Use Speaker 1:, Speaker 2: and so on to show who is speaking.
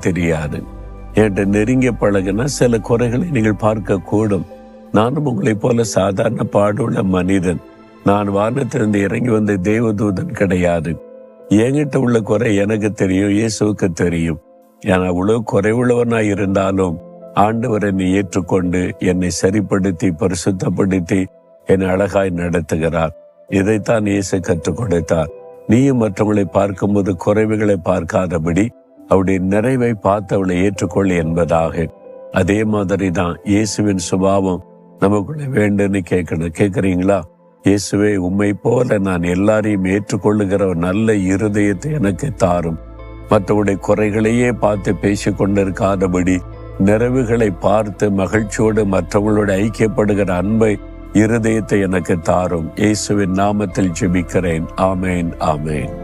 Speaker 1: தெரியாது. என்கிட்ட நெருங்கிய பழகினா சில குறைகளை நீங்கள் பார்க்க கூடும். நானும் உங்களைப் போல சாதாரண பாடுள்ள மனிதன். நான் வானத்திலிருந்து இறங்கி வந்த தேவதூதன் கிடையாது. என்கிட்ட உள்ள குறை எனக்கு தெரியும், இயேசுவுக்கு தெரியும். நான் அவ்வளவு குறைவுள்ளவனாய் இருந்தாலும் ஆண்டவர் என்னை ஏற்றுக்கொண்டு என்னை சரிப்படுத்தி பரிசுத்தப்படுத்தி என்னை அழகாய் நடத்துகிறார். இதைத்தான் இயேசு கற்றுக் கொடுத்தார். நீயும் மற்றவங்களை பார்க்கும்போது குறைவுகளை பார்க்காதபடி அவருடைய நிறைவை பார்த்து அவளை ஏற்றுக்கொள் என்பதாக. அதே மாதிரி தான் இயேசுவின் சுபாவம் நமக்குள்ள வேண்டுன்னு கேட்குறீங்களா? இயேசுவே, உம்மை போல நான் எல்லாரையும் ஏற்றுக்கொள்ளுகிற ஒரு நல்ல இருதயத்தை எனக்கு தாரும். மற்றவருடைய குறைகளையே பார்த்து பேசி கொண்டிருக்காதபடி நிறைவுகளை பார்த்து மகிழ்ச்சியோடு மற்றவங்களோட ஐக்கியப்படுகிற அன்பை இருதயத்தை எனக்கு தாரும். இயேசுவின் நாமத்தில் ஜெபிக்கிறேன். ஆமேன், ஆமேன்.